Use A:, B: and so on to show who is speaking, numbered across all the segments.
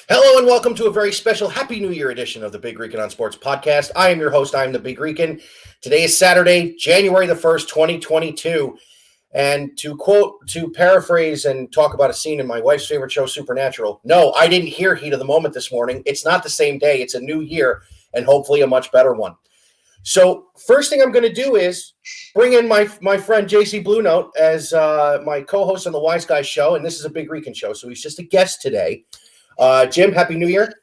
A: Hello and welcome to a very special Happy New Year edition of the Big Rican on Sports podcast. I am your host. I am the Big Rican. Today is Saturday, January the 1st, 2022. And to paraphrase and talk about a scene in my wife's favorite show, Supernatural. No, I didn't hear Heat of the Moment this morning. It's not the same day. It's a new year and hopefully a much better one. So first thing I'm going to do is bring in my friend JC Blue Note as my co-host on the Wise Guys show. And this is a Big Rican show. So he's just a guest today. Jim, Happy New Year.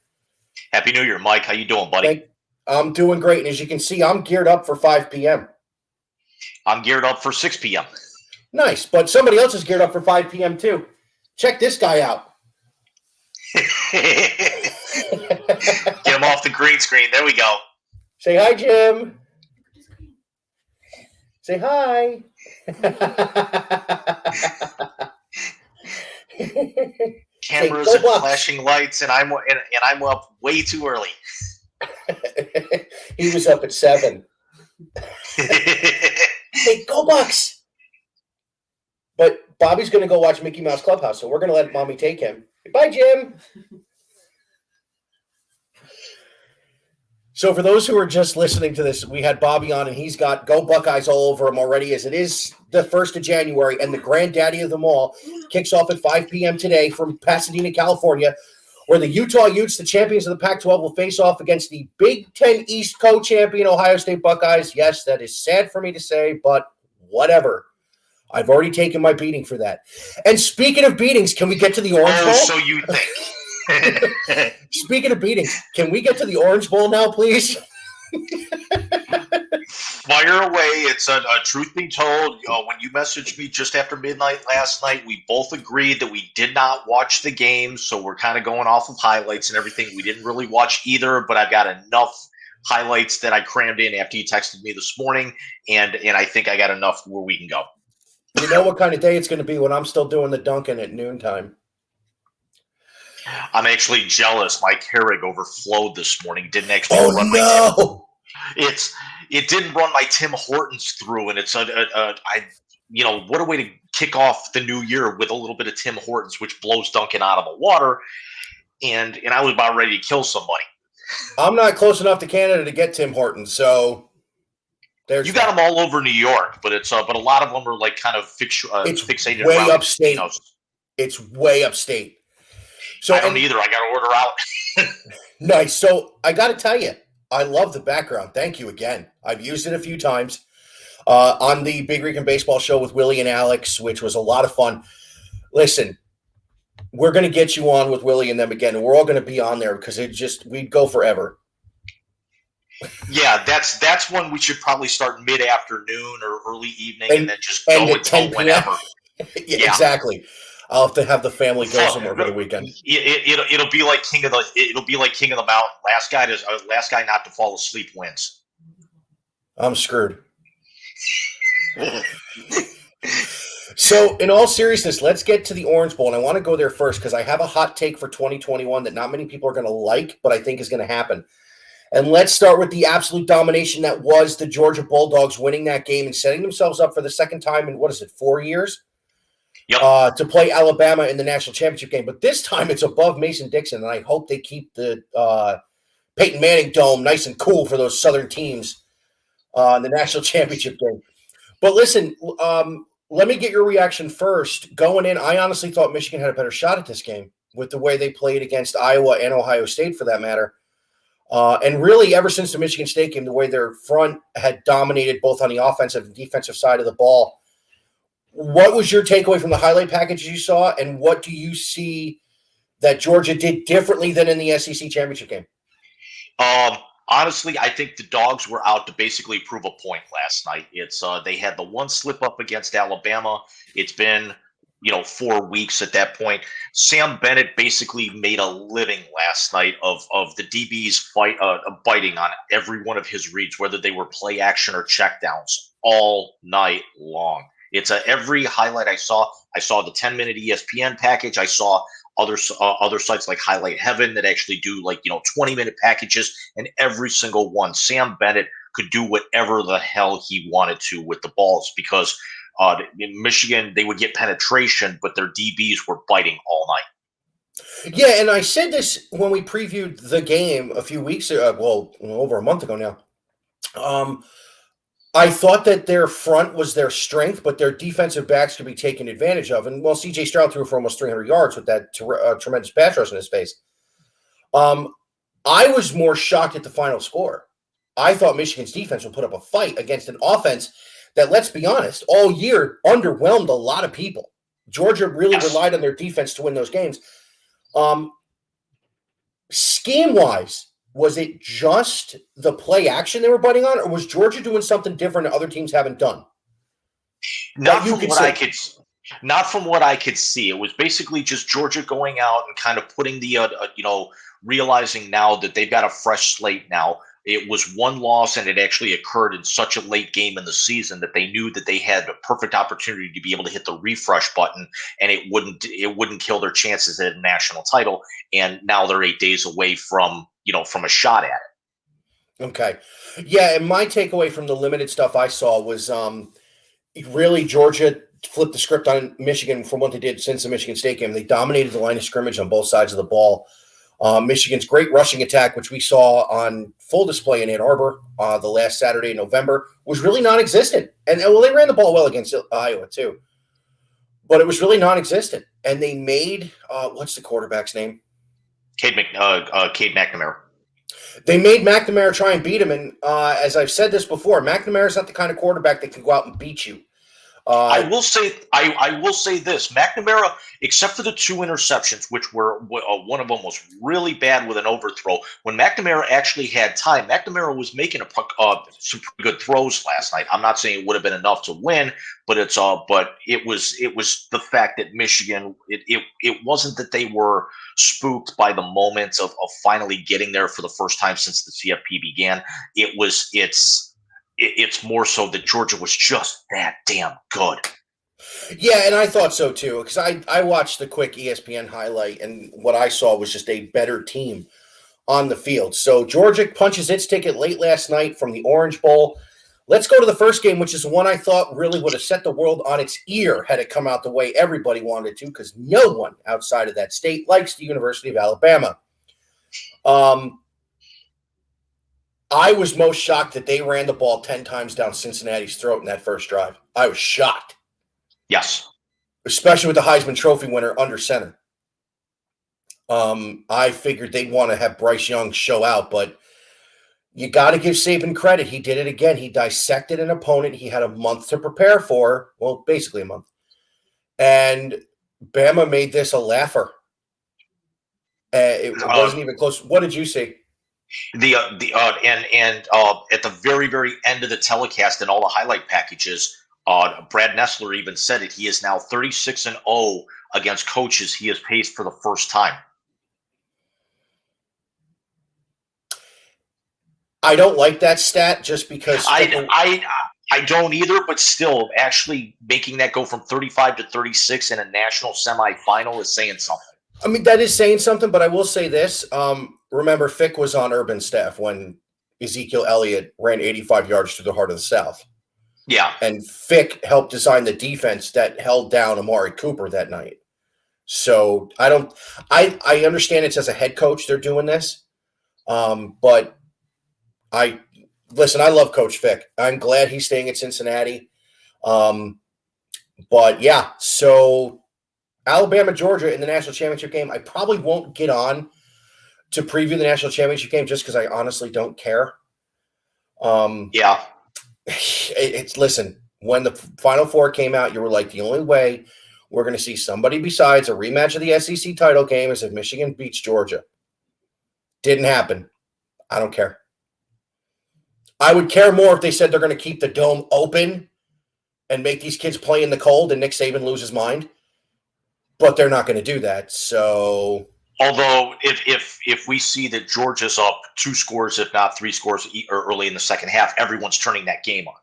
B: Happy New Year, Mike. How you doing, buddy?
A: I'm doing great. And as you can see, I'm geared up for 5 p.m.
B: I'm geared up for 6 p.m.
A: Nice. But somebody else is geared up for 5 p.m. too. Check this guy out.
B: Get him off the green screen. There we go.
A: Say hi, Jim. Say hi.
B: Cameras and flashing lights, and I'm up way too early.
A: He was up at 7. Hey, go Bucks! But Bobby's going to go watch Mickey Mouse Clubhouse, so we're going to let Mommy take him. Bye, Jim. So for those who are just listening to this, we had Bobby on, and he's got Go Buckeyes all over him already, as it is the 1st of January, and the granddaddy of them all kicks off at 5 p.m. today from Pasadena, California, where the Utah Utes, the champions of the Pac-12, will face off against the Big Ten East co-champion Ohio State Buckeyes. Yes, that is sad for me to say, but whatever. I've already taken my beating for that. And speaking of beatings, can we get to the Orange Bowl?
B: So you think.
A: Speaking of beatings, can we get to the Orange Bowl now, please?
B: Fire away. It's a truth be told, when you messaged me just after midnight last night, we both agreed that we did not watch the game, so we're kind of going off of highlights and everything. We didn't really watch either, but I've got enough highlights that I crammed in after you texted me this morning, and I think I got enough where we can go.
A: You know what kind of day it's going to be when I'm still doing the Dunkin' at noontime.
B: I'm actually jealous. My Keurig overflowed this morning. Didn't actually run my Tim. It didn't run my Tim Hortons through, and it's what a way to kick off the new year with a little bit of Tim Hortons, which blows Dunkin' out of the water. And I was about ready to kill somebody.
A: I'm not close enough to Canada to get Tim Hortons, so there's
B: you got them all over New York, but but a lot of them are like kind of fixated
A: way
B: around
A: upstate. It's way upstate. So
B: I don't either. I got to order out.
A: Nice. So I got to tell you, I love the background. Thank you again. I've used it a few times on the Big Rican Baseball show with Willie and Alex, which was a lot of fun. Listen, we're going to get you on with Willie and them again, and we're all going to be on there because we'd go forever.
B: Yeah, that's when we should probably start mid-afternoon or early evening and then just go until whenever.
A: Yeah, exactly. I'll have to have the family go somewhere for the weekend.
B: It'll be like King of the Mountain. Last guy not to fall asleep wins.
A: I'm screwed. So, in all seriousness, let's get to the Orange Bowl, and I want to go there first because I have a hot take for 2021 that not many people are going to like, but I think is going to happen. And let's start with the absolute domination that was the Georgia Bulldogs winning that game and setting themselves up for the second time in, 4 years?
B: Yep.
A: To play Alabama in the national championship game. But this time it's above Mason-Dixon, and I hope they keep the Peyton Manning Dome nice and cool for those Southern teams in the national championship game. But listen, let me get your reaction first. Going in, I honestly thought Michigan had a better shot at this game with the way they played against Iowa and Ohio State, for that matter. And really, ever since the Michigan State game, the way their front had dominated both on the offensive and defensive side of the ball. What was your takeaway from the highlight packages you saw, and what do you see that Georgia did differently than in the SEC championship game?
B: Honestly, I think the Dogs were out to basically prove a point last night. They had the one slip up against Alabama. It's been 4 weeks at that point. Sam Bennett basically made a living last night of the DBs biting on every one of his reads, whether they were play action or checkdowns, all night long. It's every highlight I saw the 10-minute ESPN package. I saw other sites like Highlight Heaven that actually do 20-minute packages, and every single one, Sam Bennett could do whatever the hell he wanted to with the balls because in Michigan they would get penetration, but their DBs were biting all night.
A: Yeah, and I said this when we previewed the game a few weeks ago, over a month ago now. I thought that their front was their strength, but their defensive backs could be taken advantage of. And C.J. Stroud threw for almost 300 yards with that tremendous pass rush in his face. I was more shocked at the final score. I thought Michigan's defense would put up a fight against an offense that, let's be honest, all year underwhelmed a lot of people. Georgia really relied on their defense to win those games. Scheme-wise, was it just the play action they were betting on, or was Georgia doing something different that other teams haven't done?
B: Not from what I could see. It was basically just Georgia going out and kind of putting the, realizing now that they've got a fresh slate now. It was one loss, and it actually occurred in such a late game in the season that they knew that they had a perfect opportunity to be able to hit the refresh button, and it wouldn't kill their chances at a national title. And now they're 8 days away from a shot at it.
A: Okay, yeah. And my takeaway from the limited stuff I saw was really Georgia flipped the script on Michigan from what they did since the Michigan State game. They dominated the line of scrimmage on both sides of the ball. Michigan's great rushing attack, which we saw on full display in Ann Arbor the last Saturday in November, was really non-existent. And they ran the ball well against Iowa too, but it was really non-existent. And they made what's the quarterback's name?
B: Cade McNamara.
A: They made McNamara try and beat him. And as I've said this before, McNamara's not the kind of quarterback that can go out and beat you.
B: I will say this: McNamara, except for the 2 interceptions, which were one of them was really bad with an overthrow. When McNamara actually had time, McNamara was making some pretty good throws last night. I'm not saying it would have been enough to win, but it was the fact that Michigan. It wasn't that they were spooked by the moments of finally getting there for the first time since the CFP began. It's more so that Georgia was just that damn good.
A: Yeah, and I thought so too, because I watched the quick ESPN highlight, and what I saw was just a better team on the field. So Georgia punches its ticket late last night from the Orange Bowl. Let's go to the first game, which is one I thought really would have set the world on its ear had it come out the way everybody wanted to, because no one outside of that state likes the University of Alabama. I was most shocked that they ran the ball 10 times down Cincinnati's throat in that first drive. I was shocked.
B: Yes.
A: Especially with the Heisman Trophy winner under center. I figured they'd want to have Bryce Young show out, but you got to give Saban credit. He did it again. He dissected an opponent he had a month to prepare for. Well, basically a month. And Bama made this a laugher. It wasn't even close. What did you see?
B: At the very, very end of the telecast and all the highlight packages, Brad Nessler even said it. He is now 36-0 against coaches he has faced for the first time.
A: I don't like that stat just because
B: I don't either, but still, actually making that go from 35 to 36 in a national semifinal is saying something.
A: I mean, that is saying something, but I will say this. Remember, Fick was on Urban's staff when Ezekiel Elliott ran 85 yards through the heart of the South.
B: Yeah.
A: And Fick helped design the defense that held down Amari Cooper that night. So I understand it's as a head coach they're doing this. But I love Coach Fick. I'm glad he's staying at Cincinnati. But yeah, so Alabama, Georgia in the national championship game. I probably won't get on to preview the national championship game just because I honestly don't care.
B: Yeah.
A: Listen, when the Final Four came out, you were like, the only way we're going to see somebody besides a rematch of the SEC title game is if Michigan beats Georgia. Didn't happen. I don't care. I would care more if they said they're going to keep the dome open and make these kids play in the cold and Nick Saban lose his mind. But they're not going to do that. So,
B: although if we see that Georgia's up 2 scores, if not 3 scores, early in the second half, everyone's turning that game on.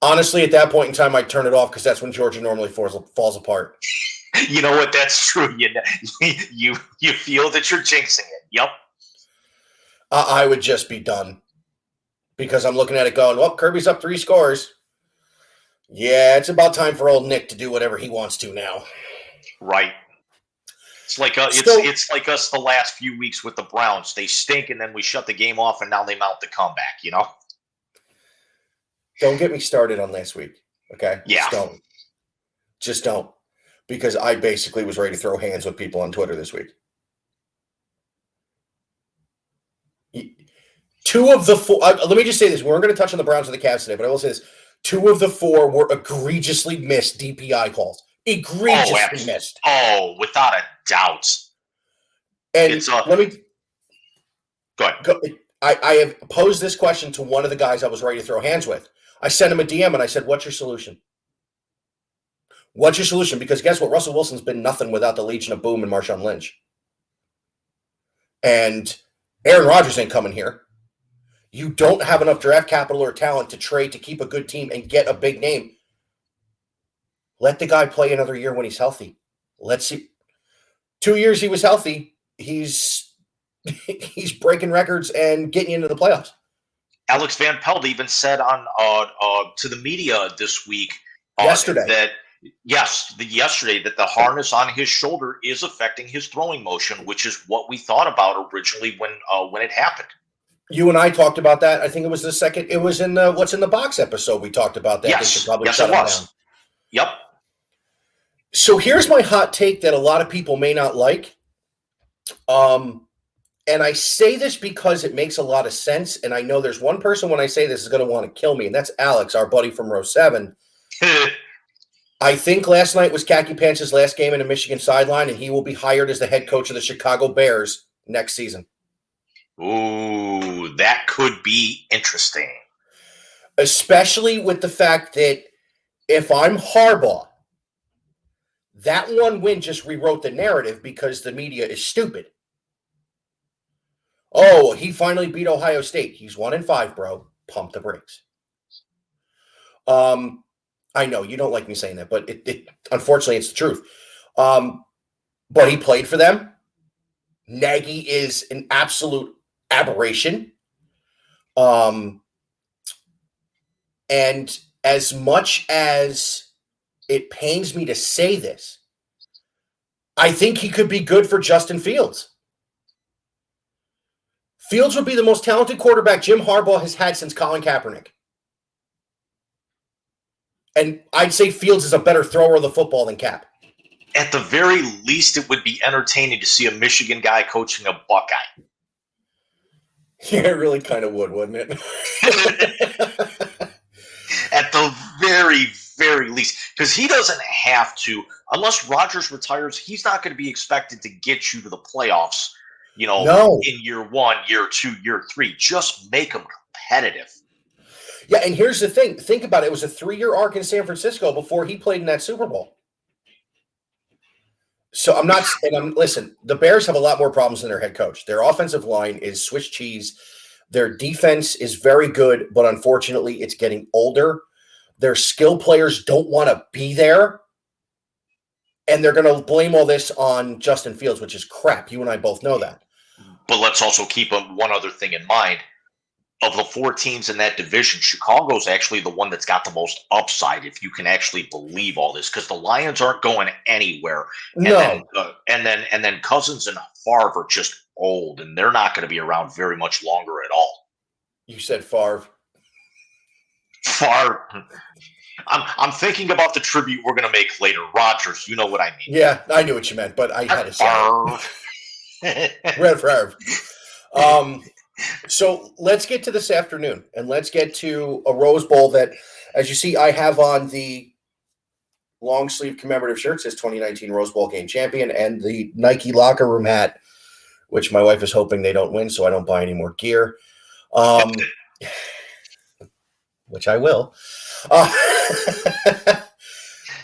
A: Honestly, at that point in time, I'd turn it off because that's when Georgia normally falls apart.
B: You know what? That's true. You feel that you're jinxing it. Yep.
A: I would just be done because I'm looking at it going, well, Kirby's up 3 scores. Yeah, it's about time for old Nick to do whatever he wants to now.
B: Right. It's like it's like us the last few weeks with the Browns. They stink, and then we shut the game off, and now they mount the comeback.
A: Don't get me started on last week. Okay?
B: Yeah.
A: Just don't. Because I basically was ready to throw hands with people on Twitter this week. 2 of the 4, let me just say this. We're going to touch on the Browns and the Cavs today, but I will say this. 2 of the 4 were egregiously missed DPI calls. Egregiously missed.
B: Oh, without a doubt.
A: And let me
B: go ahead.
A: I have posed this question to one of the guys I was ready to throw hands with. I sent him a DM and I said, "What's your solution? What's your solution?" Because guess what? Russell Wilson's been nothing without the Legion of Boom and Marshawn Lynch. And Aaron Rodgers ain't coming here. You don't have enough draft capital or talent to trade to keep a good team and get a big name. Let the guy play another year when he's healthy. Let's see. 2 years he was healthy. He's breaking records and getting into the playoffs.
B: Alex Van Pelt even said on to the media this week
A: yesterday
B: that yesterday that the harness on his shoulder is affecting his throwing motion, which is what we thought about originally when it happened.
A: You and I talked about that. I think it was the second. It was in the What's in the Box episode. We talked about that.
B: Yes, it was. Yep.
A: So here's my hot take that a lot of people may not like. And I say this because it makes a lot of sense. And I know there's one person when I say this is going to want to kill me, and that's Alex, our buddy from row 7. I think last night was Khaki Pants' last game in a Michigan sideline, and he will be hired as the head coach of the Chicago Bears next season.
B: Ooh, that could be interesting.
A: Especially with the fact that if I'm Harbaugh, that one win just rewrote the narrative because the media is stupid. Oh, he finally beat Ohio State. He's 1-5, bro. Pump the brakes. I know you don't like me saying that, but it unfortunately it's the truth. But he played for them. Nagy is an absolute aberration. And as much as it pains me to say this, I think he could be good for Justin Fields. Fields would be the most talented quarterback Jim Harbaugh has had since Colin Kaepernick. And I'd say Fields is a better thrower of the football than Cap.
B: At the very least, it would be entertaining to see a Michigan guy coaching a Buckeye.
A: Yeah, it really kind of would, wouldn't it?
B: At the very, very least. Because he doesn't have to, unless Rodgers retires, he's not going to be expected to get you to the playoffs,
A: No.
B: in year 1, year 2, year 3. Just make them competitive.
A: Yeah, and here's the thing. Think about it. It was a 3-year arc in San Francisco before he played in that Super Bowl. So listen, the Bears have a lot more problems than their head coach. Their offensive line is Swiss cheese. Their defense is very good, but unfortunately it's getting older. Their skill players don't want to be there. And they're going to blame all this on Justin Fields, which is crap. You and I both know that.
B: But let's also keep one other thing in mind. Of the 4 teams in that division, Chicago's actually the one that's got the most upside, if you can actually believe all this, because the Lions aren't going anywhere.
A: No.
B: And then Cousins and Favre are just old, and they're not going to be around very much longer at all.
A: You said Favre.
B: Favre. I'm thinking about the tribute we're going to make later. Rodgers, you know what I mean.
A: Yeah, I knew what you meant, but I had to say it. Red Favre. So let's get to this afternoon, and let's get to a Rose Bowl that, as you see, I have on the long sleeve commemorative shirt, says 2019 Rose Bowl game champion, and the Nike locker room hat, which my wife is hoping they don't win so I don't buy any more gear, which I will.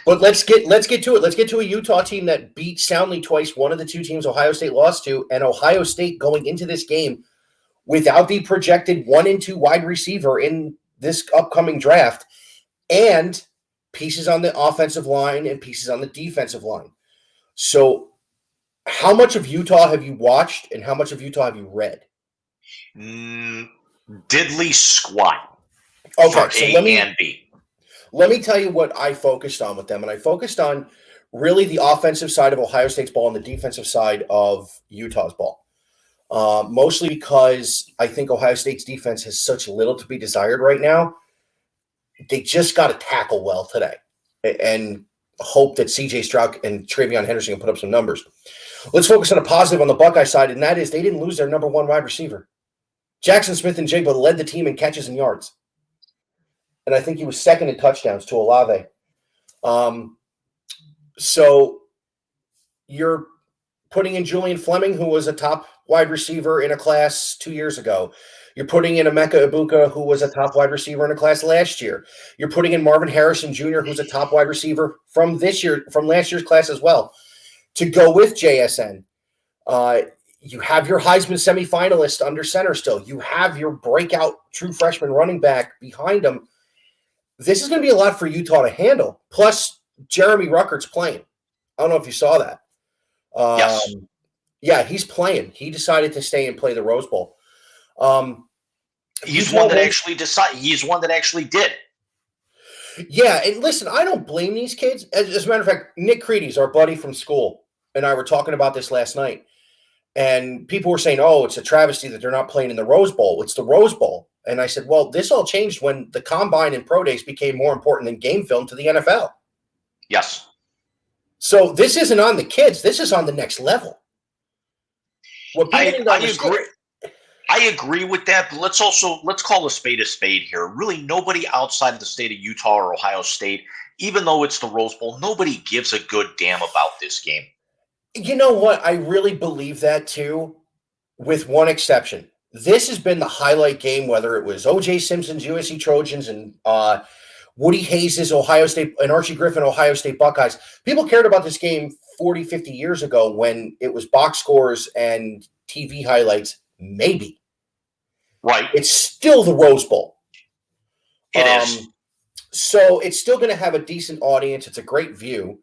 A: But let's get to it. Let's get to a Utah team that beat soundly twice, one of the 2 teams Ohio State lost to, and Ohio State going into this game without the projected 1 and 2 wide receiver in this upcoming draft, and pieces on the offensive line and pieces on the defensive line. So how much of Utah have you watched, and how much of Utah have you read?
B: Diddly squat.
A: Okay, so
B: A and B.
A: Let me tell you what I focused on with them, and I focused on really the offensive side of Ohio State's ball and the defensive side of Utah's ball. Mostly because I think Ohio State's defense has such little to be desired right now. They just got to tackle well today and hope that C.J. Stroud and Travion Henderson can put up some numbers. Let's focus on a positive on the Buckeye side, and that is they didn't lose their number one wide receiver. Jackson Smith and Jigba led the team in catches and yards. And I think he was second in touchdowns to Olave. So you're putting in Julian Fleming, who was a top wide receiver in a class 2 years ago. You're putting in Emeka Ibuka, who was a top wide receiver in a class last year. You're putting in Marvin Harrison Jr., who's a top wide receiver from last year's class as well. To go with JSN, you have your Heisman semifinalist under center still. You have your breakout true freshman running back behind him. This is going to be a lot for Utah to handle. Plus, Jeremy Ruckert's playing. I don't know if you saw that.
B: Yes.
A: Yeah, he's playing. He decided to stay and play the Rose Bowl.
B: He's one that actually decided. He's one that actually did.
A: Yeah, and listen, I don't blame these kids. As a matter of fact, Nick Creedy's our buddy from school, and I were talking about this last night. And people were saying, oh, it's a travesty that they're not playing in the Rose Bowl. It's the Rose Bowl. And I said, well, this all changed when the combine and pro days became more important than game film to the NFL.
B: Yes.
A: So this isn't on the kids. This is on the next level.
B: I agree with that, but let's call a spade here. Really, nobody outside of the state of Utah or Ohio State, even though it's the Rose Bowl, nobody gives a good damn about this game.
A: You know what? I really believe that too, with one exception. This has been the highlight game, whether it was O.J. Simpson's USC Trojans and Woody Hayes' Ohio State and Archie Griffin Ohio State Buckeyes. People cared about this game 40, 50 years ago when it was box scores and TV highlights, maybe.
B: Right.
A: It's still the Rose Bowl.
B: It is.
A: So it's still going to have a decent audience. It's a great view.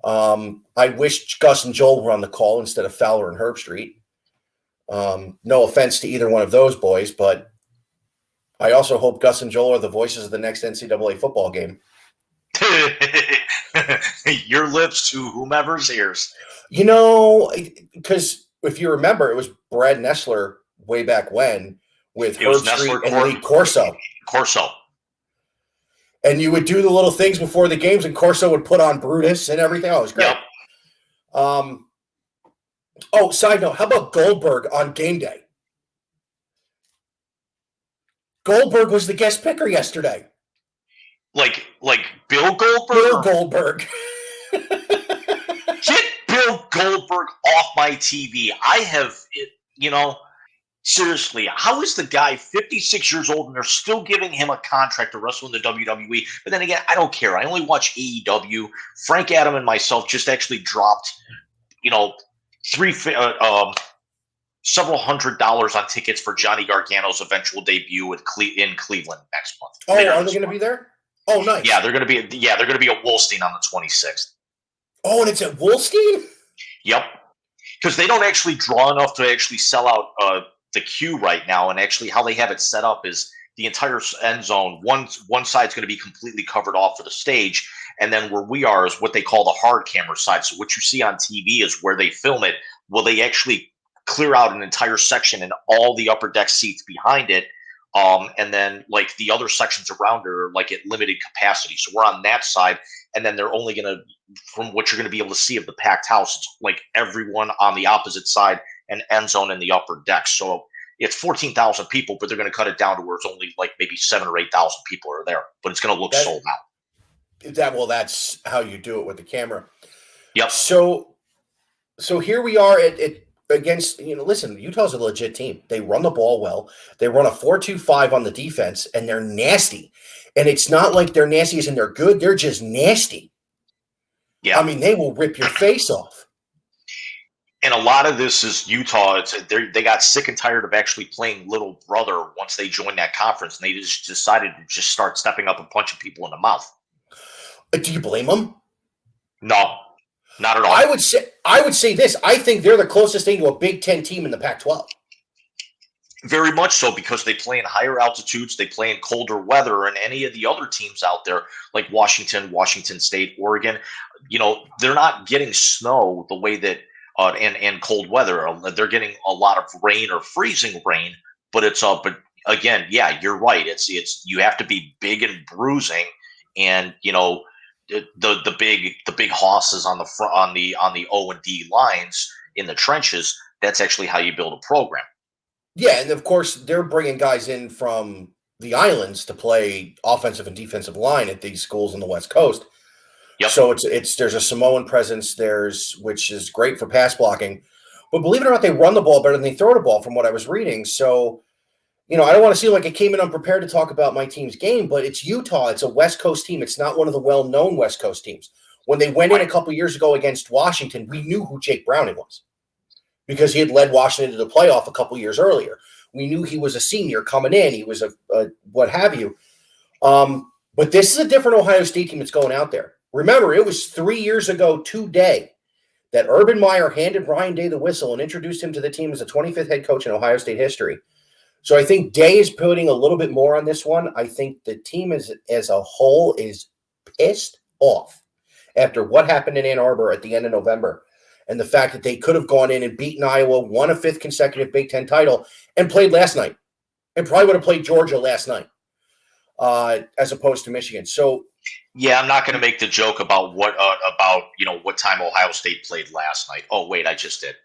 A: I wish Gus and Joel were on the call instead of Fowler and Herbstreit. No offense to either one of those boys, but I also hope Gus and Joel are the voices of the next NCAA football game.
B: Your lips to whomever's ears.
A: You know, because if you remember, it was Brad Nessler way back when with Herbstreit and Lee Corso. And you would do the little things before the games, and Corso would put on Brutus and everything. Oh, it was great. Yep. Side note, how about Goldberg on game day? Goldberg was the guest picker yesterday.
B: Like Bill Goldberg?
A: Bill Goldberg.
B: Get Bill Goldberg off my TV. Seriously, how is the guy 56 years old and they're still giving him a contract to wrestle in the WWE? But then again, I don't care. I only watch AEW. Frank Adam and myself just actually dropped, several $100s on tickets for Johnny Gargano's eventual debut in Cleveland next month.
A: Oh, are they going to be there? Oh, nice.
B: Yeah, they're going to be. Yeah, they're going to be at Wolstein on the 26th.
A: Oh, and it's at Wolstein?
B: Yep, because they don't actually draw enough to actually sell out the queue right now, and actually how they have it set up is the entire end zone. One side's going to be completely covered off for the stage, and then where we are is what they call the hard camera side. So what you see on TV is where they film it. Will they actually clear out an entire section and all the upper deck seats behind it? And then like the other sections around are like at limited capacity. So we're on that side, and then they're only going to, from what you're going to be able to see of the packed house, it's like everyone on the opposite side and end zone in the upper deck. So it's 14,000 people, but they're going to cut it down to where it's only like maybe 7,000 or 8,000 people are there, but it's going to look sold out.
A: That's how you do it with the camera.
B: Yep.
A: So here we are against, listen, Utah's a legit team. They run the ball well. They run a 4-2-5 on the defense, and they're nasty. And it's not like they're nasty as in they're good. They're just nasty.
B: Yeah.
A: I mean, they will rip your face off.
B: And a lot of this is Utah. They got sick and tired of actually playing little brother once they joined that conference, and they just decided to just start stepping up and punching people in the mouth.
A: Do you blame them?
B: No, not at all.
A: I would say this. I think they're the closest thing to a Big Ten team in the Pac-12.
B: Very much so, because they play in higher altitudes, they play in colder weather, and any of the other teams out there, like Washington, Washington State, Oregon, they're not getting snow the way that and cold weather. They're getting a lot of rain or freezing rain, but but again, yeah, you're right. It's you have to be big and bruising, and the big hosses on the front on the O and D lines in the trenches. That's actually how you build a program.
A: Yeah, and of course they're bringing guys in from the islands to play offensive and defensive line at these schools on the West Coast.
B: Yep.
A: So it's there's a Samoan presence which is great for pass blocking, but believe it or not, they run the ball better than they throw the ball from what I was reading. So I don't want to seem like I came in unprepared to talk about my team's game, but it's Utah. It's a West Coast team. It's not one of the well-known West Coast teams. When they went in a couple years ago against Washington, we knew who Jake Browning was because he had led Washington to the playoff a couple years earlier. We knew he was a senior coming in. He was a what have you. But this is a different Ohio State team that's going out there. Remember, it was 3 years ago today that Urban Meyer handed Ryan Day the whistle and introduced him to the team as the 25th head coach in Ohio State history. So I think Day is putting a little bit more on this one. I think the team as a whole is pissed off after what happened in Ann Arbor at the end of November and the fact that they could have gone in and beaten Iowa, won a 5th consecutive Big Ten title, and played last night, and probably would have played Georgia last night as opposed to Michigan. So
B: yeah, I'm not going to make the joke about what time Ohio State played last night. Oh wait, I just did.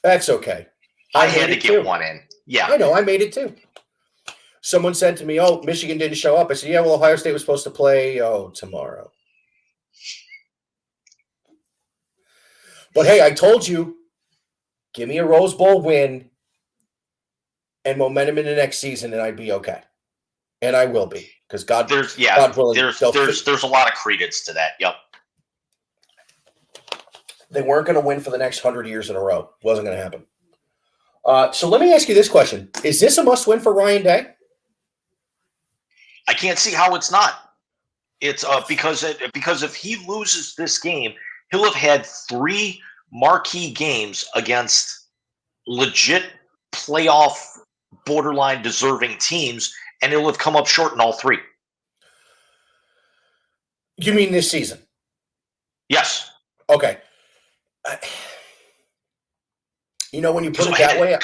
A: That's okay.
B: I had to get one in. Yeah,
A: I know. I made it too. Someone said to me, "Oh, Michigan didn't show up." I said, "Yeah, well, Ohio State was supposed to play tomorrow." But hey, I told you, give me a Rose Bowl win and momentum in the next season, and I'd be okay. And I will be, because God willing,
B: there's a lot of credence to that. Yep.
A: They weren't going to win for the next 100 years in a row. Wasn't going to happen. So let me ask you this question: is this a must-win for Ryan Day?
B: I can't see how it's not. It's because if he loses this game, he'll have had 3 marquee games against legit playoff borderline deserving teams, and he'll have come up short in all 3.
A: You mean this season?
B: Yes.
A: Okay. When you put it that way,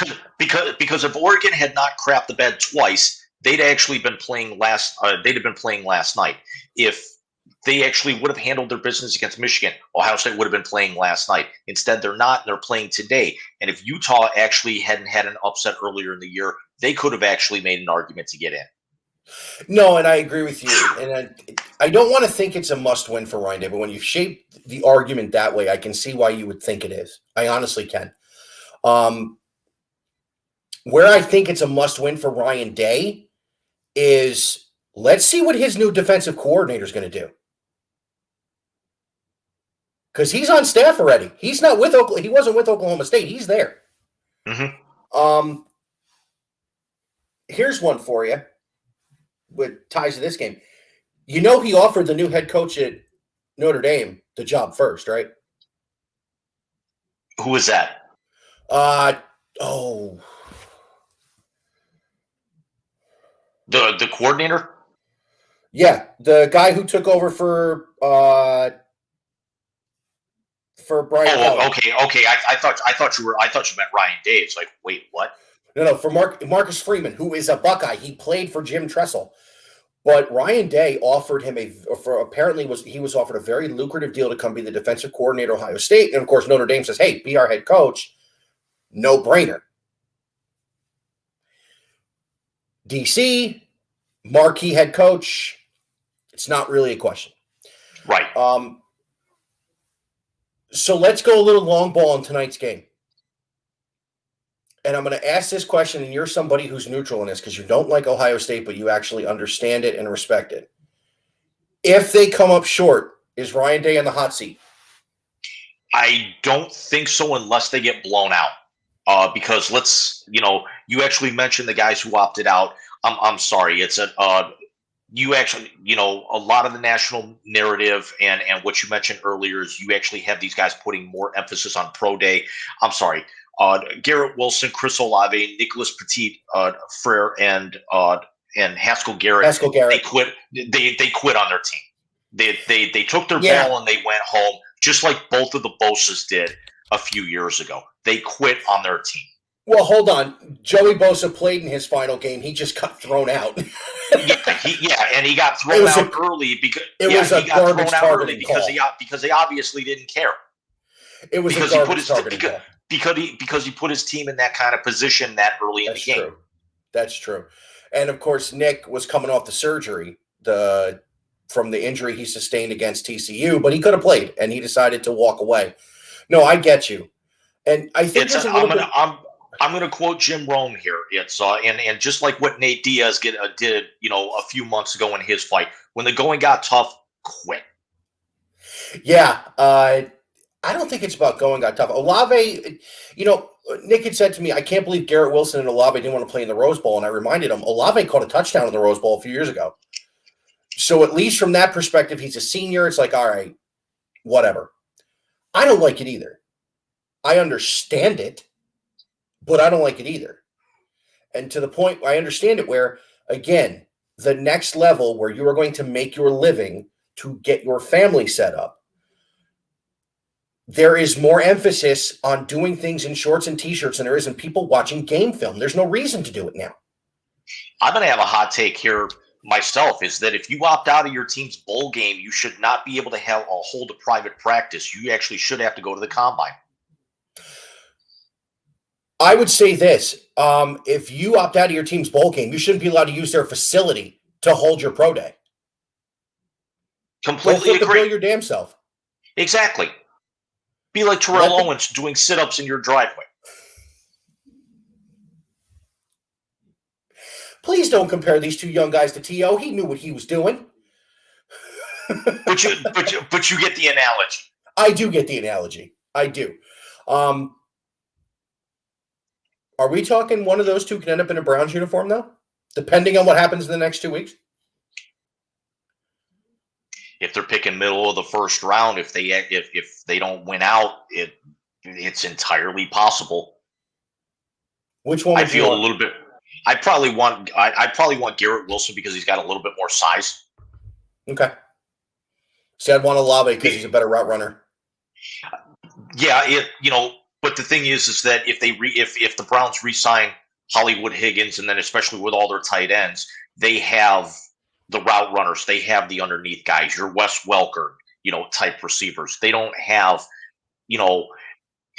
B: because if Oregon had not crapped the bed twice, they'd actually been playing last. They'd have been playing last night. If they actually would have handled their business against Michigan, Ohio State would have been playing last night. Instead, they're not. They're playing today. And if Utah actually hadn't had an upset earlier in the year, they could have actually made an argument to get in.
A: No, and I agree with you. And I don't want to think it's a must-win for Ryan Day, but when you shape the argument that way, I can see why you would think it is. I honestly can. Where I think it's a must-win for Ryan Day is let's see what his new defensive coordinator is going to do. Because he's on staff already. He's not with Oklahoma. He wasn't with Oklahoma State. He's there.
B: Mm-hmm.
A: Here's one for you with ties to this game. He offered the new head coach at Notre Dame the job first, right?
B: Who was that? The coordinator?
A: Yeah, the guy who took over for Brian.
B: Oh, okay. I thought you meant Ryan Day. It's like, wait, what?
A: No, for Marcus Freeman, who is a Buckeye. He played for Jim Tressel. But Ryan Day offered him he was offered a very lucrative deal to come be the defensive coordinator at Ohio State. And of course, Notre Dame says, hey, be our head coach. No brainer. DC, marquee head coach. It's not really a question.
B: Right.
A: So let's go a little long ball in tonight's game. And I'm going to ask this question, and you're somebody who's neutral in this because you don't like Ohio State, but you actually understand it and respect it. If they come up short, is Ryan Day in the hot seat?
B: I don't think so unless they get blown out. Because you actually mentioned the guys who opted out. I'm sorry. It's you actually, a lot of the national narrative and what you mentioned earlier is you actually have these guys putting more emphasis on pro day. I'm sorry. Garrett Wilson, Chris Olave, Nicholas Petit, Frere, and Haskell Garrett.
A: Haskell Garrett.
B: They quit. They quit on their team. They took their
A: Yeah.
B: ball and they went home, just like both of the Bosas did a few years ago. They quit on their team.
A: Well, hold on. Joey Bosa played in his final game. He just got thrown out.
B: And he got thrown out early because
A: he got thrown out early
B: because they obviously didn't care.
A: It was a garbage targeting call.
B: Because he put his team in that kind of position that early in the game.
A: True. That's true. And of course, Nick was coming off the surgery from the injury he sustained against TCU, but he could have played, and he decided to walk away. No, I get you, and I think
B: I'm going to quote Jim Rome here. It's and just like what Nate Diaz did, a few months ago in his fight, when the going got tough, quit.
A: Yeah, I don't think it's about going got tough. Olave, Nick had said to me, I can't believe Garrett Wilson and Olave didn't want to play in the Rose Bowl, and I reminded him Olave caught a touchdown in the Rose Bowl a few years ago. So at least from that perspective, he's a senior. It's like, all right, whatever. I don't like it either. I understand it, but I don't like it either. And to the point, I understand it where, again, the next level where you are going to make your living to get your family set up, there is more emphasis on doing things in shorts and T-shirts than there is in people watching game film. There's no reason to do it now.
B: I'm going to have a hot take here myself, is that if you opt out of your team's bowl game, you should not be able to hold a private practice. You actually should have to go to the combine.
A: I would say this. If you opt out of your team's bowl game, you shouldn't be allowed to use their facility to hold your pro day.
B: Completely agree.
A: Bill your damn self.
B: Exactly. Be like Terrell Owens doing sit-ups in your driveway.
A: Please don't compare these two young guys to T.O. He knew what he was doing.
B: but you get the analogy.
A: I do get the analogy. I do. Are we talking one of those two can end up in a Browns uniform, though? Depending on what happens in the next 2 weeks?
B: If they're picking middle of the first round, if they don't win out, it's entirely possible.
A: Which one?
B: I feel a little bit. I probably want Garrett Wilson because he's got a little bit more size.
A: Okay. See, I'd want Olave because he's a better route runner.
B: Yeah, but the thing is that if the Browns re-sign Hollywood Higgins, and then especially with all their tight ends, they have the route runners, they have the underneath guys, your Wes Welker, type receivers. They don't have,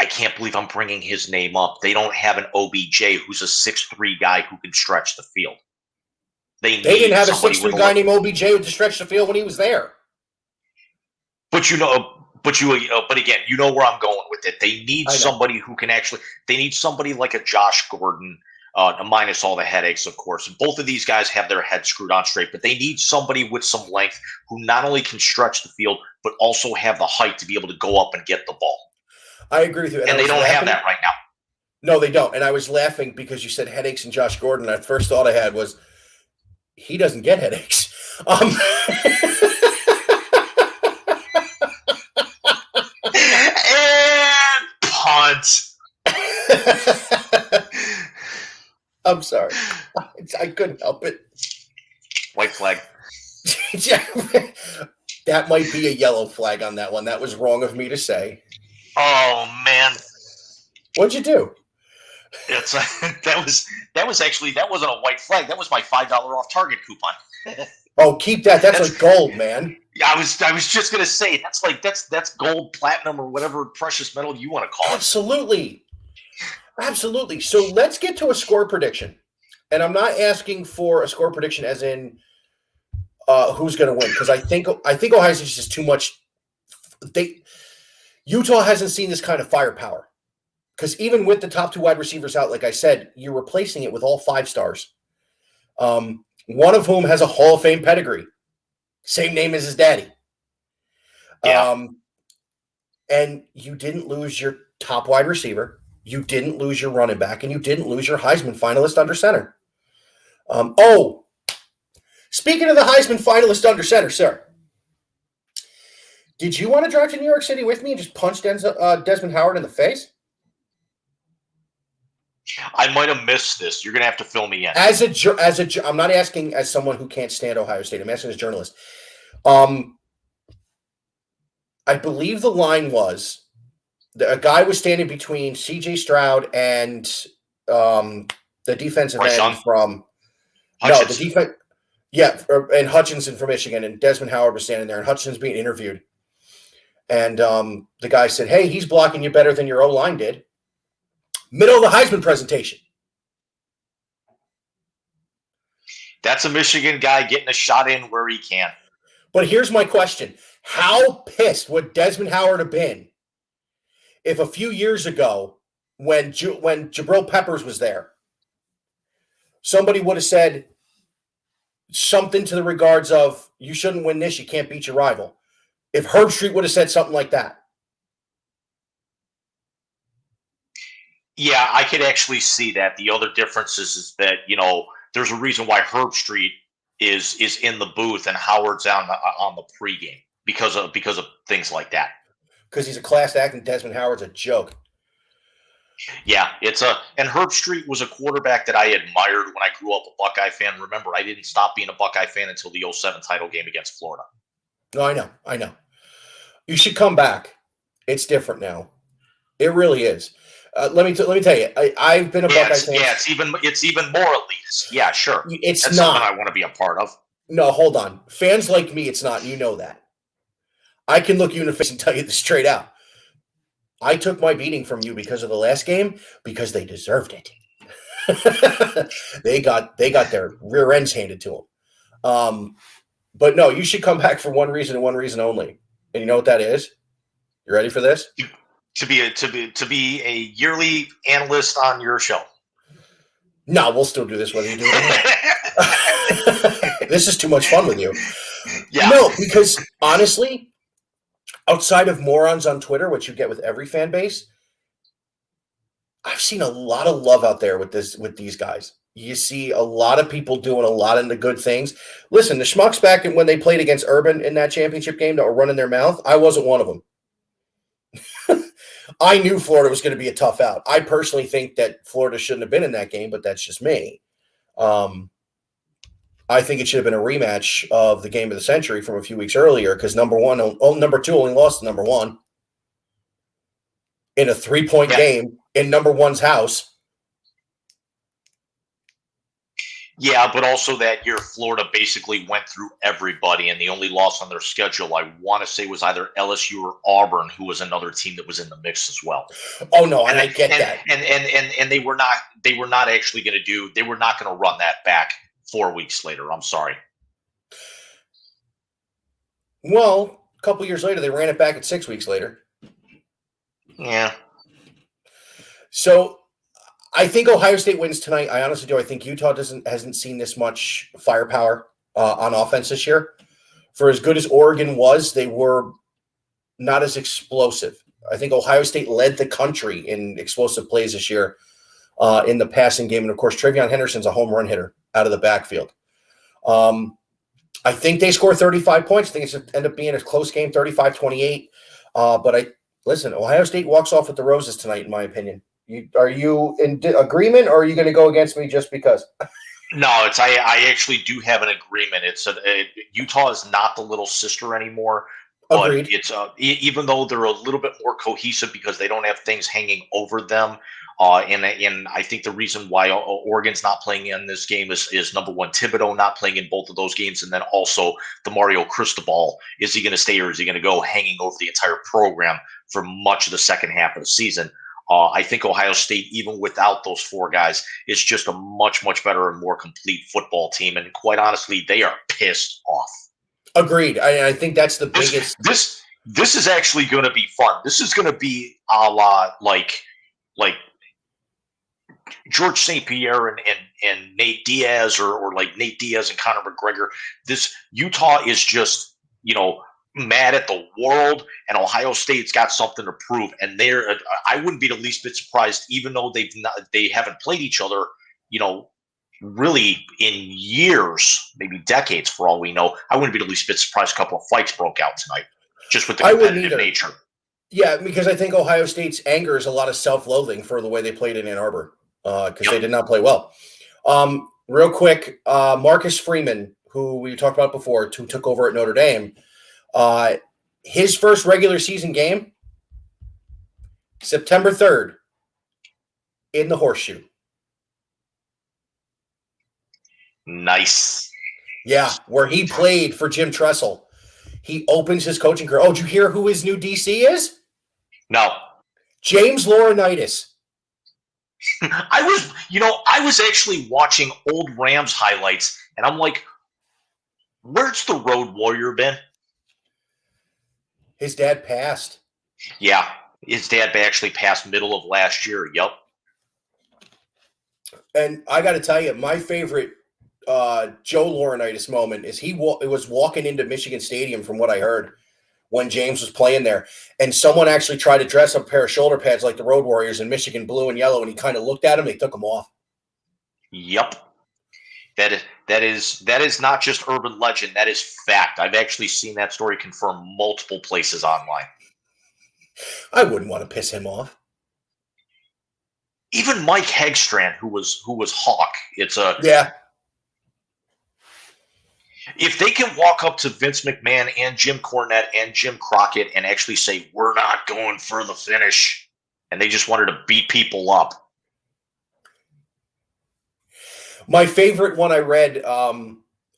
B: I can't believe I'm bringing his name up. They don't have an OBJ who's a 6'3" guy who can stretch the field. They
A: didn't have a 6'3" guy named OBJ who could stretch the field when he was there.
B: But again, you know where I'm going with it. They need somebody who can they need somebody like a Josh Gordon, minus all the headaches, of course. And both of these guys have their heads screwed on straight, but they need somebody with some length who not only can stretch the field, but also have the height to be able to go up and get the ball.
A: I agree with you.
B: And they don't have that right now.
A: No, they don't. And I was laughing because you said headaches and Josh Gordon. The first thought I had was, he doesn't get headaches.
B: And punt.
A: I'm sorry. I couldn't help it.
B: White flag.
A: That might be a yellow flag on that one. That was wrong of me to say.
B: Oh man,
A: what'd you do?
B: That wasn't a white flag. That was my $5 off Target coupon.
A: Oh, keep that. That's like gold, man.
B: Yeah, I was just gonna say that's gold, platinum, or whatever precious metal you want to call it.
A: Absolutely. So let's get to a score prediction, and I'm not asking for a score prediction as in who's going to win, because I think Ohio State is just too much. Utah hasn't seen this kind of firepower, because even with the top two wide receivers out, like I said, you're replacing it with all 5 stars. One of whom has a Hall of Fame pedigree, same name as his daddy.
B: Yeah.
A: And you didn't lose your top wide receiver, you didn't lose your running back, and you didn't lose your Heisman finalist under center. Speaking of the Heisman finalist under center, sir, did you want to drive to New York City with me and just punch Desmond Howard in the face?
B: I might have missed this. You're going to have to fill me in.
A: I'm not asking as someone who can't stand Ohio State. I'm asking as a journalist. I believe the line was a guy was standing between C.J. Stroud and the defensive end from
B: Hutchinson.
A: the defense. Yeah, and Hutchinson from Michigan, and Desmond Howard was standing there, and Hutchinson's being interviewed. And the guy said, "Hey, he's blocking you better than your O-line did." Middle of the Heisman presentation.
B: That's a Michigan guy getting a shot in where he can.
A: But here's my question. How pissed would Desmond Howard have been if a few years ago, when Jabril Peppers was there, somebody would have said something to the regards of, "You shouldn't win this, you can't beat your rival." If Herb Street would have said something like that.
B: Yeah, I could actually see that. The other difference is that, there's a reason why Herb Street is in the booth and Howard's on the pregame because of things like that.
A: Because he's a class act and Desmond Howard's a joke.
B: Yeah, and Herb Street was a quarterback that I admired when I grew up a Buckeye fan. Remember, I didn't stop being a Buckeye fan until the 2007 title game against Florida.
A: No, I know. You should come back. It's different now. It really is. Let me tell you. I've been a Buckeye fan.
B: Yeah, it's even more elitist. Yeah, sure.
A: That's
B: not something I want to be a part of.
A: No, hold on. Fans like me, it's not. You know that. I can look you in the face and tell you this straight out. I took my beating from you because of the last game because they deserved it. They got their rear ends handed to them. But no, you should come back for one reason and one reason only. And you know what that is? You ready for this?
B: To be a yearly analyst on your show.
A: No, we'll still do this whether you do it or not. This is too much fun with you.
B: Yeah.
A: No, because honestly, outside of morons on Twitter, which you get with every fan base, I've seen a lot of love out there with these guys. You see a lot of people doing a lot of the good things. Listen, the schmucks back when they played against Urban in that championship game that were running their mouth, I wasn't one of them. I knew Florida was going to be a tough out. I personally think that Florida shouldn't have been in that game, but that's just me. I think it should have been a rematch of the game of the century from a few weeks earlier because number two only lost to number one in a 3-point game in number one's house.
B: Yeah, but also that year, Florida basically went through everybody, and the only loss on their schedule, I want to say, was either LSU or Auburn, who was another team that was in the mix as well.
A: Oh no, and I get that.
B: And they were not actually going to they were not going to run that back 4 weeks later. I'm sorry.
A: Well, a couple years later, they ran it back at 6 weeks later.
B: Yeah.
A: So I think Ohio State wins tonight. I honestly do. I think Utah hasn't seen this much firepower on offense this year. For as good as Oregon was, they were not as explosive. I think Ohio State led the country in explosive plays this year in the passing game. And, of course, Travion Henderson's a home run hitter out of the backfield. I think they score 35 points. I think it's going to end up being a close game, 35-28. But listen, Ohio State walks off with the roses tonight, in my opinion. Are you in agreement, or are you going to go against me just because?
B: No, I actually do have an agreement. Utah is not the little sister anymore. But
A: Agreed.
B: It's even though they're a little bit more cohesive because they don't have things hanging over them. And I think the reason why Oregon's not playing in this game is number one, Thibodeau not playing in both of those games, and then also the Mario Cristobal. Is he going to stay or is he going to go hanging over the entire program for much of the second half of the season? I think Ohio State, even without those four guys, is just a much, much better and more complete football team. And quite honestly, they are pissed off.
A: Agreed. I think that's the biggest.
B: This is actually going to be fun. This is going to be a la like George St. Pierre and Nate Diaz or like Nate Diaz and Conor McGregor. This Utah is just, mad at the world, and Ohio State's got something to prove. And I wouldn't be the least bit surprised, even though they haven't played each other, really in years, maybe decades for all we know. I wouldn't be the least bit surprised a couple of fights broke out tonight, just with the competitive nature.
A: Yeah, because I think Ohio State's anger is a lot of self-loathing for the way they played in Ann Arbor. because they did not play well. Real quick, Marcus Freeman, who we talked about before, who took over at Notre Dame, his first regular season game, September 3rd, in the Horseshoe.
B: Nice.
A: Yeah, where he played for Jim Tressel. He opens his coaching career. Oh, did you hear who his new DC is?
B: No.
A: James Laurinaitis.
B: I was actually watching old Rams highlights, and I'm like, where's the Road Warrior been?
A: His dad passed.
B: Yeah, his dad actually passed middle of last year. Yep.
A: And I got to tell you, my favorite Joe Laurinaitis moment is he was walking into Michigan Stadium, from what I heard, when James was playing there. And someone actually tried to dress up a pair of shoulder pads like the Road Warriors in Michigan blue and yellow, and he kind of looked at him, they took him off.
B: Yep. That is not just urban legend. That is fact. I've actually seen that story confirmed multiple places online.
A: I wouldn't want to piss him off.
B: Even Mike Hegstrand, who was Hawk,
A: yeah.
B: If they can walk up to Vince McMahon and Jim Cornette and Jim Crockett and actually say, we're not going for the finish, and they just wanted to beat people up.
A: My favorite one I read,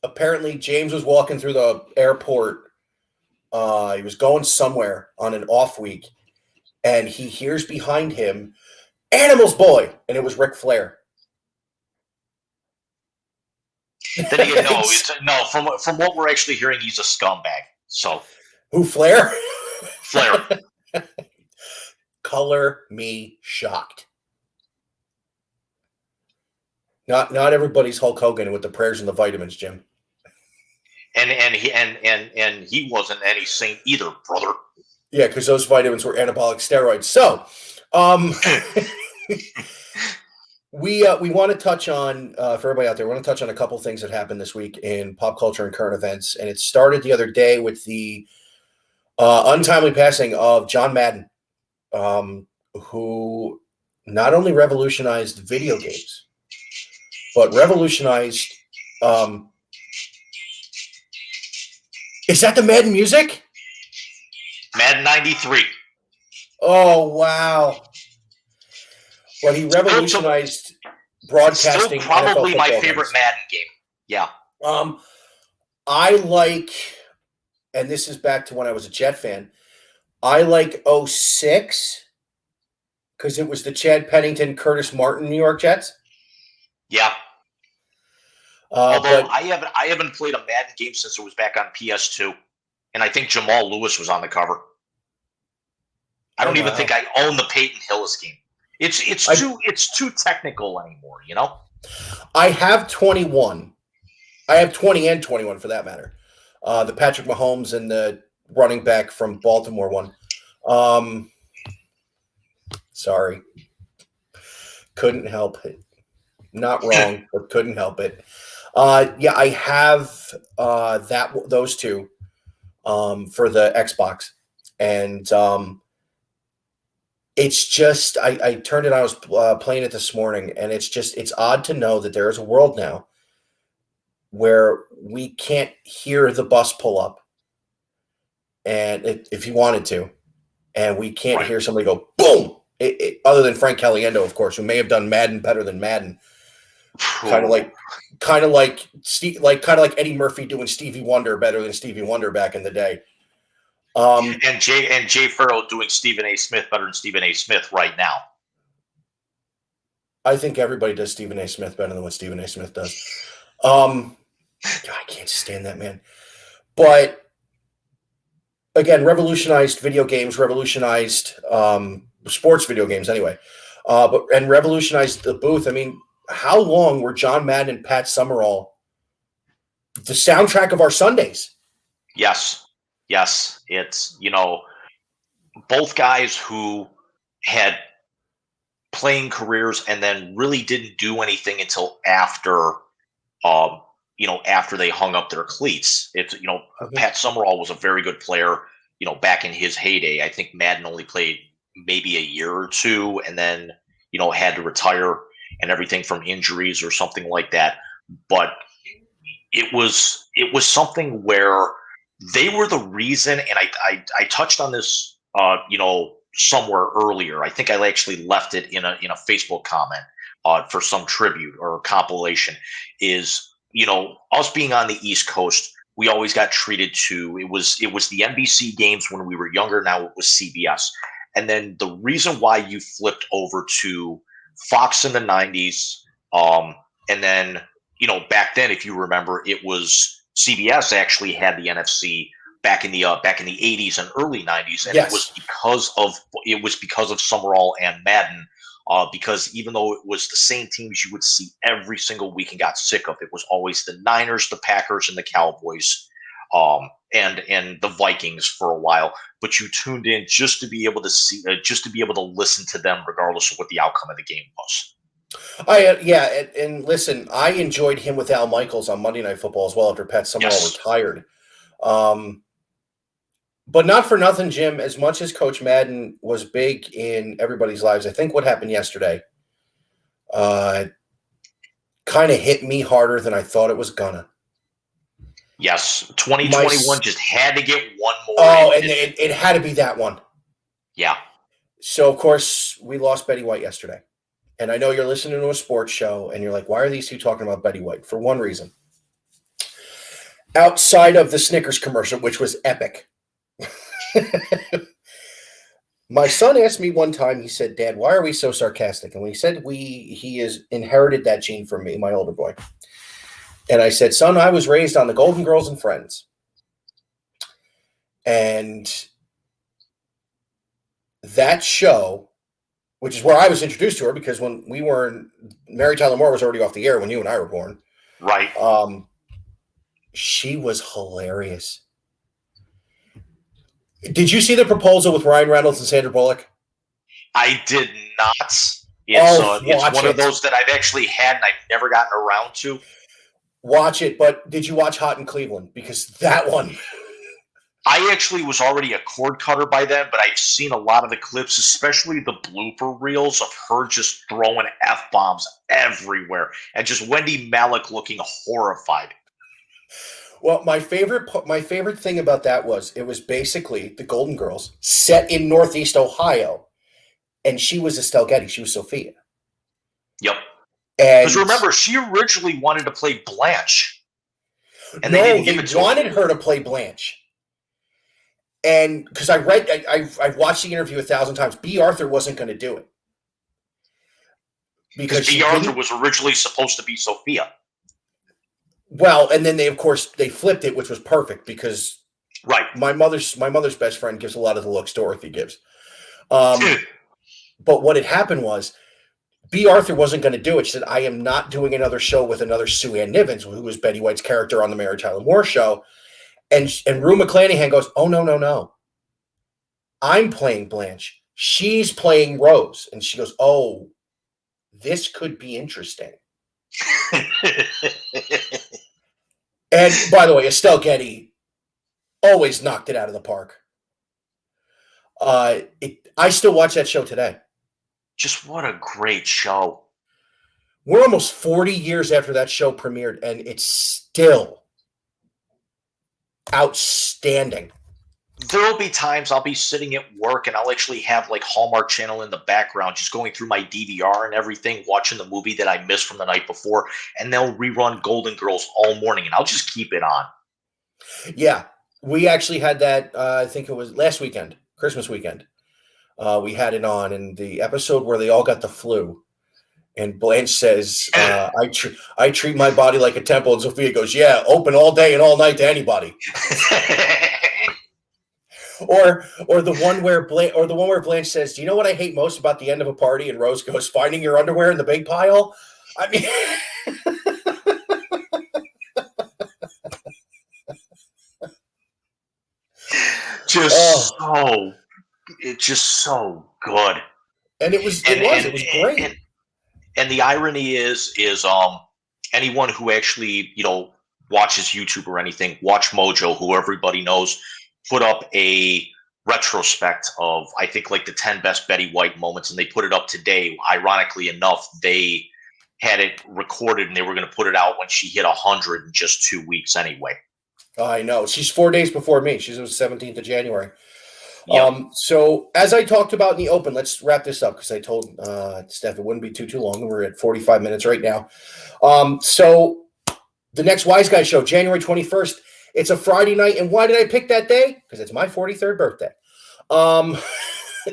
A: apparently James was walking through the airport. He was going somewhere on an off week, and he hears behind him, "Animals Boy," and it was Ric Flair.
B: Then again, no. From what we're actually hearing, he's a scumbag. So
A: who, Flair?
B: Flair.
A: Color me shocked. Not everybody's Hulk Hogan with the prayers and the vitamins, Jim.
B: And he wasn't any saint either, brother.
A: Yeah, because those vitamins were anabolic steroids. So, we want to touch on, for everybody out there, we want to touch on a couple things that happened this week in pop culture and current events. And it started the other day with the untimely passing of John Madden, who not only revolutionized video games, but revolutionized. Is that the Madden music?
B: Madden 93.
A: Oh, wow. Well, he revolutionized broadcasting.
B: Still probably my favorite Madden game. Yeah.
A: I like, and this is back to when I was a Jet fan, I like 06 because it was the Chad Pennington, Curtis Martin New York Jets.
B: Yeah. Although I haven't played a Madden game since it was back on PS2, and I think Jamal Lewis was on the cover. I don't even think I own the Peyton Hillis game. It's too technical anymore, you know.
A: I have 21. I have 20 and 21 for that matter. The Patrick Mahomes and the running back from Baltimore one. Sorry, couldn't help it. Not wrong, but couldn't help it. Yeah, I have those two for the Xbox, and it's just I turned it on. I was playing it this morning, and it's odd to know that there is a world now where we can't hear the bus pull up, and if you wanted to, and we can't hear somebody go boom. Other than Frank Caliendo, of course, who may have done Madden better than Madden. Kind of like Eddie Murphy doing Stevie Wonder better than Stevie Wonder back in the day.
B: And Jay Farrell doing Stephen A. Smith better than Stephen A. Smith right now.
A: I think everybody does Stephen A. Smith better than what Stephen A. Smith does. God, I can't stand that man. But again, revolutionized video games, revolutionized sports video games anyway, and revolutionized the booth. I mean, how long were John Madden and Pat Summerall the soundtrack of our Sundays?
B: Yes. It's, both guys who had playing careers and then really didn't do anything until after they hung up their cleats. It's, Pat Summerall was a very good player, back in his heyday. I think Madden only played maybe a year or two and then, had to retire. and everything from injuries or something like that. But it was something where they were the reason, and I touched on this somewhere earlier. I think I actually left it in a Facebook comment for some tribute or compilation. Is us being on the East Coast, we always got treated to it was the NBC games when we were younger. Now it was CBS, and then the reason why you flipped over to Fox in the '90s, and then back then, if you remember, it was CBS actually had the NFC back in the '80s and early '90s, and
A: Yes.
B: it was because of Summerall and Madden. Because even though it was the same teams you would see every single week and got sick of, it was always the Niners, the Packers, and the Cowboys, and the Vikings for a while. But you tuned in just to be able to see, just to be able to listen to them, regardless of what the outcome of the game was.
A: And listen, I enjoyed him with Al Michaels on Monday Night Football as well after Pat Summerall retired. But not for nothing, Jim, as much as Coach Madden was big in everybody's lives, I think what happened yesterday kind of hit me harder than I thought it was gonna.
B: Yes, 2021 just had to get one more.
A: Oh, and it had to be that one.
B: Yeah.
A: So, of course, we lost Betty White yesterday. And I know you're listening to a sports show, and you're like, why are these two talking about Betty White? For one reason. Outside of the Snickers commercial, which was epic. My son asked me one time, he said, Dad, why are we so sarcastic? And when he said he has inherited that gene from me, my older boy. And I said, son, I was raised on the Golden Girls and Friends. And that show, which is where I was introduced to her, because when we were Mary Tyler Moore was already off the air when you and I were born.
B: Right.
A: She was hilarious. Did you see the proposal with Ryan Reynolds and Sandra Bullock?
B: I did not. It's one of those that I've actually had and I've never gotten around to.
A: Watch it, but did you watch Hot in Cleveland? Because that one...
B: I actually was already a cord cutter by then, but I've seen a lot of the clips, especially the blooper reels of her just throwing F-bombs everywhere and just Wendy Malick looking horrified.
A: Well, my favorite thing about that was it was basically the Golden Girls set in Northeast Ohio, and she was Estelle Getty. She was Sophia.
B: Yep. Because remember, she originally wanted to play Blanche.
A: And they wanted her to play Blanche. And because I've watched the interview 1,000 times, B. Arthur wasn't going to do it.
B: Because B. Arthur was originally supposed to be Sophia.
A: Well, and then they flipped it, which was perfect because
B: right.
A: My mother's best friend gives a lot of the looks Dorothy gives. But what had happened was B. Arthur wasn't going to do it. She said, I am not doing another show with another Sue Ann Nivens, who was Betty White's character on the Mary Tyler Moore Show. And Rue McClanahan goes, oh, no. I'm playing Blanche. She's playing Rose. And she goes, oh, this could be interesting. And by the way, Estelle Getty always knocked it out of the park. I still watch that show today.
B: Just what a great show.
A: We're almost 40 years after that show premiered, and it's still outstanding.
B: There'll be times I'll be sitting at work and I'll actually have like Hallmark Channel in the background, just going through my DVR and everything, watching the movie that I missed from the night before, and they'll rerun Golden Girls all morning, and I'll just keep it on.
A: Yeah, we actually had that. I think it was last weekend, Christmas weekend. We had it on, and the episode where they all got the flu. And Blanche says, I treat my body like a temple. And Sophia goes, yeah, open all day and all night to anybody. or the one where Blanche says, do you know what I hate most about the end of a party? And Rose goes, finding your underwear in the big pile. I mean,
B: it's just so good.
A: And it was great.
B: And the irony is anyone who actually, watches YouTube or anything, Watch Mojo, who everybody knows, put up a retrospect of, I think, like the 10 best Betty White moments, and they put it up today. Ironically enough, they had it recorded, and they were going to put it out when she hit 100 in just 2 weeks anyway.
A: I know. She's 4 days before me. She's the 17th of January.
B: Yep.
A: So as I talked about in the open, let's wrap this up because I told Steph it wouldn't be too long. We're at 45 minutes right now. So the next Wise Guy show, January 21st. It's a Friday night. And why did I pick that day? Because it's my 43rd birthday.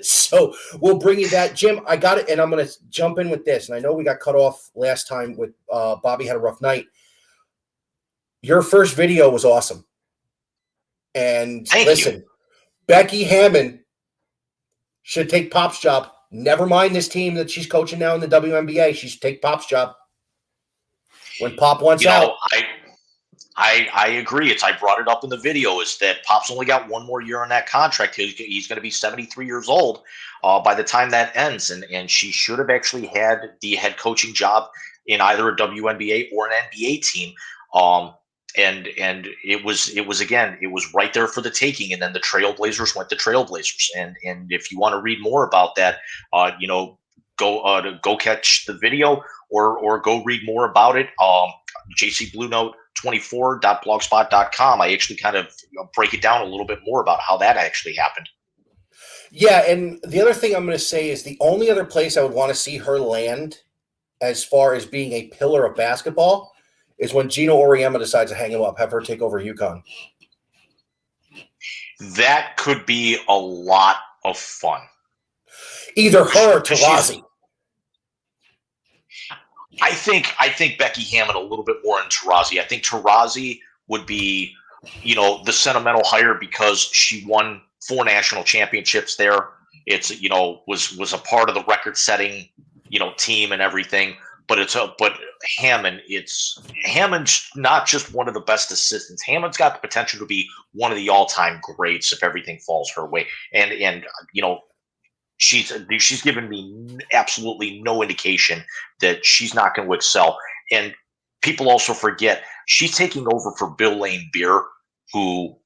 A: So we'll bring you that. Jim, I got it, and I'm going to jump in with this. And I know we got cut off last time with Bobby had a rough night. Your first video was awesome. And
B: Thank you.
A: Becky Hammond should take Pop's job. Never mind this team that she's coaching now in the WNBA. She should take Pop's job when Pop wants out.
B: I agree. I brought it up in the video is that Pop's only got 1 more year on that contract. He's going to be 73 years old by the time that ends. And she should have actually had the head coaching job in either a WNBA or an NBA team. And it was right there for the taking. And then the Trailblazers went to Trailblazers. And if you want to read more about that, go catch the video or go read more about it. jcbluenote24.blogspot.com. I actually kind of break it down a little bit more about how that actually happened.
A: Yeah, and the other thing I'm going to say is the only other place I would want to see her land as far as being a pillar of basketball is when Gino Auriemma decides to hang him up, have her take over UConn.
B: That could be a lot of fun.
A: Either her or Taurasi.
B: I think Becky Hammond a little bit more than Taurasi. I think Taurasi would be, the sentimental hire because she won 4 national championships there. It's was a part of the record-setting team and everything. But Hammond's not just one of the best assistants. Hammond's got the potential to be one of the all-time greats if everything falls her way. And she's given me absolutely no indication that she's not going to excel. And people also forget she's taking over for Bill Lane Beer, who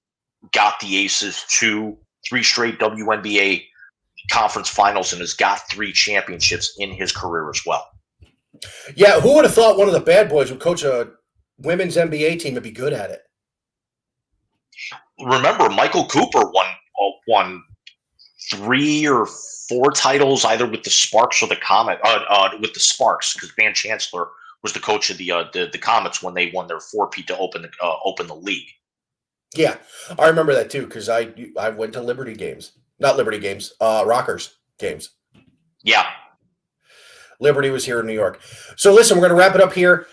B: got the Aces to 3 straight WNBA conference finals and has got 3 championships in his career as well.
A: Yeah, who would have thought one of the bad boys would coach a women's NBA team and be good at it?
B: Remember, Michael Cooper won 3 or 4 titles either with the Sparks or the Comet. With the Sparks, because Van Chancellor was the coach of the Comets when they won their 4-peat to open the league.
A: Yeah, I remember that too because I went to Rockers games.
B: Yeah.
A: Liberty was here in New York. So listen, we're going to wrap it up here.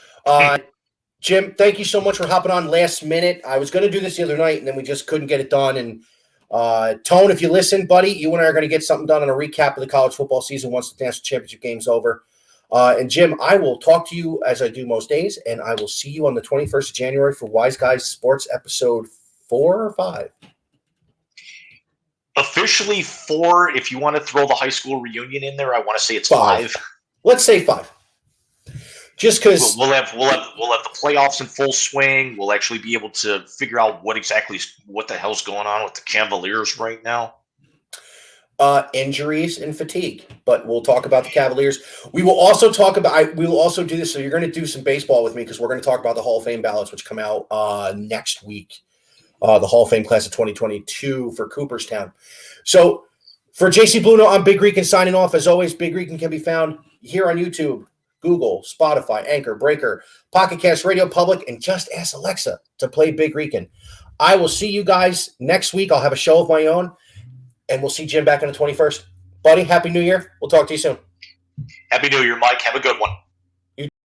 A: Jim, thank you so much for hopping on last minute. I was going to do this the other night, and then we just couldn't get it done. And Tone, if you listen, buddy, you and I are going to get something done on a recap of the college football season once the national championship game's over. And Jim, I will talk to you as I do most days, and I will see you on the 21st of January for Wise Guys Sports episode 4 or 5.
B: Officially 4. If you want to throw the high school reunion in there, I want to say it's 5.
A: Let's say 5. Just because
B: we'll have the playoffs in full swing. We'll actually be able to figure out what the hell's going on with the Cavaliers right now.
A: Injuries and fatigue, but we'll talk about the Cavaliers. We will also we will also do this. So you're going to do some baseball with me because we're going to talk about the Hall of Fame ballots, which come out next week. The Hall of Fame class of 2022 for Cooperstown. So for JC Bluno, I'm Big Rican signing off. As always, Big Rican can be found here on YouTube, Google, Spotify, Anchor, Breaker, Pocket Cast, Radio Public, and just ask Alexa to play Big Rican. I will see you guys next week. I'll have a show of my own, and we'll see Jim back on the 21st. Buddy, Happy New Year. We'll talk to you soon.
B: Happy New Year, Mike. Have a good one.